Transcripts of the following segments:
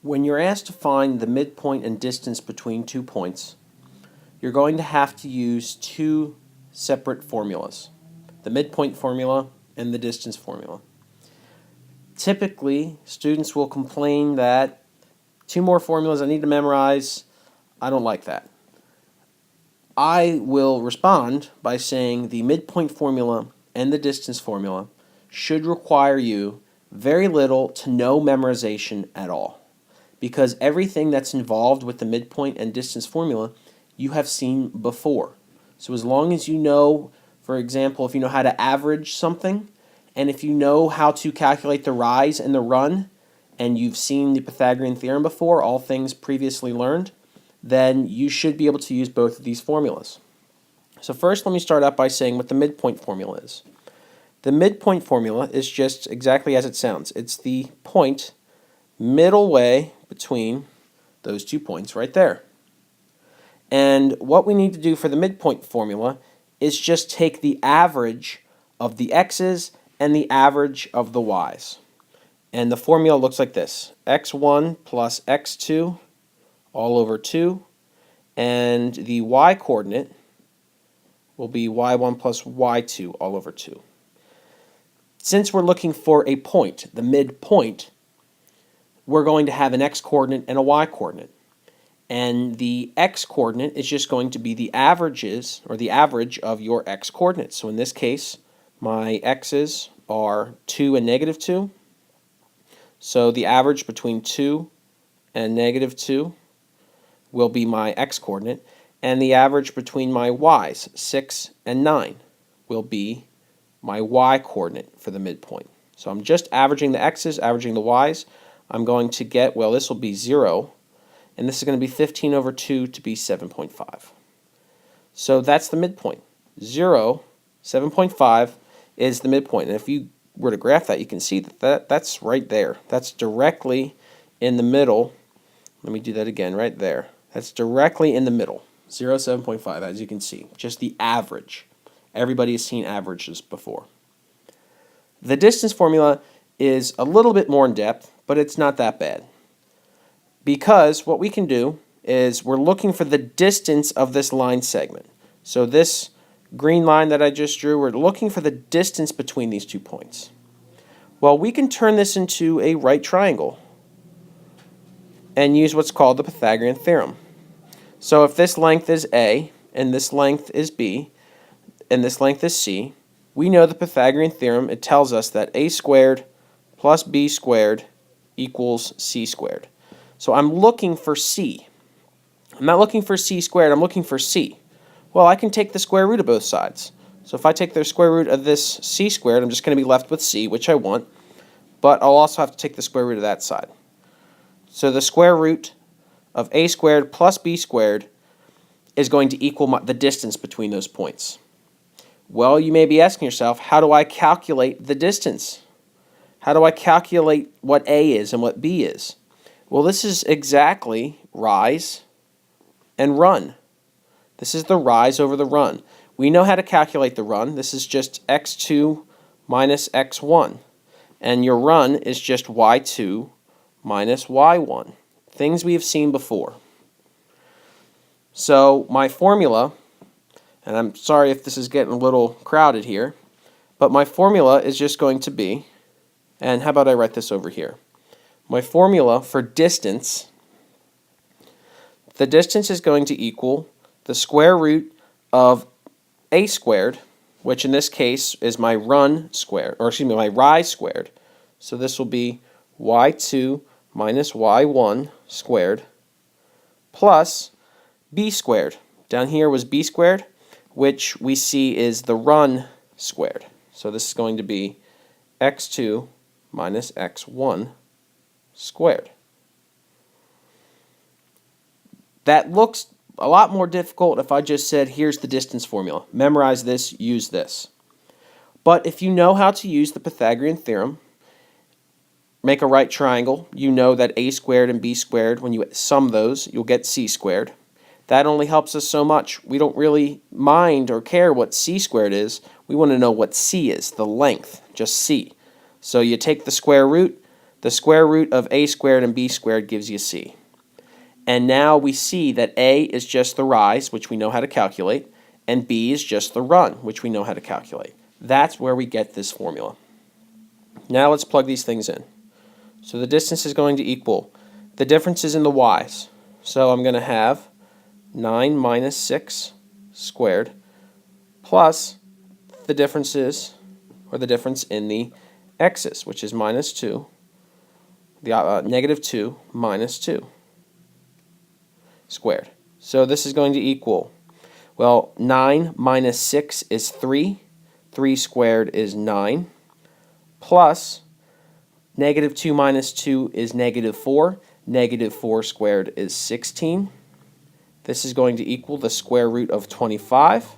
When you're asked to find the midpoint and distance between 2 points, you're going to have to use 2 separate formulas, the midpoint formula and the distance formula. Typically, students will complain that 2 more formulas I need to memorize. I don't like that. I will respond by saying the midpoint formula and the distance formula should require you very little to no memorization at all, because everything that's involved with the midpoint and distance formula you have seen before. So as long as you know, for example, if you know how to average something, and if you know how to calculate the rise and the run, and you've seen the Pythagorean Theorem before, all things previously learned, then you should be able to use both of these formulas. So first, let me start out by saying what the midpoint formula is. The midpoint formula is just exactly as it sounds. It's the point middle way between those 2 points right there. And what we need to do for the midpoint formula is just take the average of the x's and the average of the y's. And the formula looks like this: x1 plus x2 all over 2, and the y coordinate will be y1 plus y2 all over 2. Since we're looking for a point, the midpoint, we're going to have an x-coordinate and a y-coordinate. And the x-coordinate is just going to be the averages, or the average of your x-coordinates. So in this case, my x's are 2 and negative 2. So the average between 2 and negative 2 will be my x-coordinate. And the average between my y's, 6 and 9, will be my y-coordinate for the midpoint. So I'm just averaging the x's, averaging the y's. I'm going to get, well, this will be 0, and this is going to be 15 over 2 to be 7.5. So that's the midpoint. 0, 7.5 is the midpoint. And if you were to graph that, you can see that that's right there. That's directly in the middle. Let me do that again, right there. That's directly in the middle. 0, 7.5, as you can see, just the average. Everybody has seen averages before. The distance formula is a little bit more in depth, but it's not that bad. Because what we can do is we're looking for the distance of this line segment. So this green line that I just drew, we're looking for the distance between these 2 points. Well, we can turn this into a right triangle and use what's called the Pythagorean Theorem. So if this length is A, and this length is B, and this length is C, we know the Pythagorean Theorem. It tells us that A squared plus B squared equals C squared. So I'm looking for C. I'm not looking for C squared, I'm looking for C. Well, I can take the square root of both sides. So if I take the square root of this C squared, I'm just going to be left with C, which I want, but I'll also have to take the square root of that side. So the square root of A squared plus B squared is going to equal the distance between those points. Well, you may be asking yourself, how do I calculate the distance? How do I calculate what A is and what B is? Well, this is exactly rise and run. This is the rise over the run. We know how to calculate the run. This is just x2 minus x1. And your run is just y2 minus y1. Things we have seen before. So my formula, and I'm sorry if this is getting a little crowded here, but my formula is just going to be, and how about I write this over here? My formula for distance, the distance is going to equal the square root of A squared, which in this case is my run squared, or excuse me, my rise squared. So this will be y2 minus y1 squared plus b squared. Down here was b squared, which we see is the run squared. So this is going to be x2 minus x1 squared. That looks a lot more difficult if I just said, here's the distance formula. Memorize this, use this. But if you know how to use the Pythagorean Theorem, make a right triangle, you know that a squared and b squared, when you sum those, you'll get c squared. That only helps us so much. We don't really mind or care what c squared is. We want to know what c is, the length, just c. So you take the square root, The square root of a squared and b squared gives you c. And now we see that a is just the rise, which we know how to calculate, and b is just the run, which we know how to calculate. That's where we get this formula. Now let's plug these things in. So the distance is going to equal the differences in the y's. So I'm going to have 9 minus 6 squared plus the differences, or the difference in the x's, which is minus 2, the negative 2 minus 2 squared. So this is going to equal, well, 9 minus 6 is 3. 3 squared is 9, plus negative 2 minus 2 is negative 4. Negative 4 squared is 16. This is going to equal the square root of 25,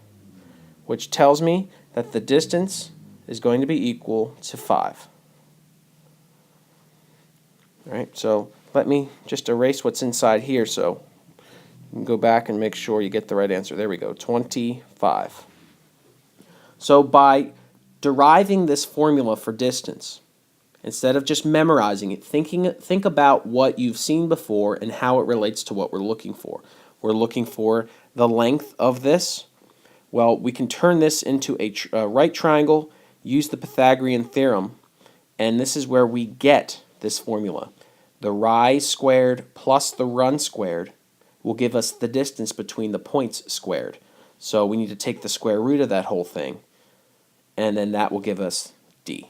which tells me that the distance is going to be equal to 5. All right, so let me just erase what's inside here so you can go back and make sure you get the right answer. There we go, 25. So by deriving this formula for distance, instead of just memorizing it, think about what you've seen before and how it relates to what we're looking for. We're looking for the length of this. Well, we can turn this into a right triangle, use the Pythagorean Theorem, and this is where we get this formula. The rise squared plus the run squared will give us the distance between the points squared. So we need to take the square root of that whole thing, and then that will give us d.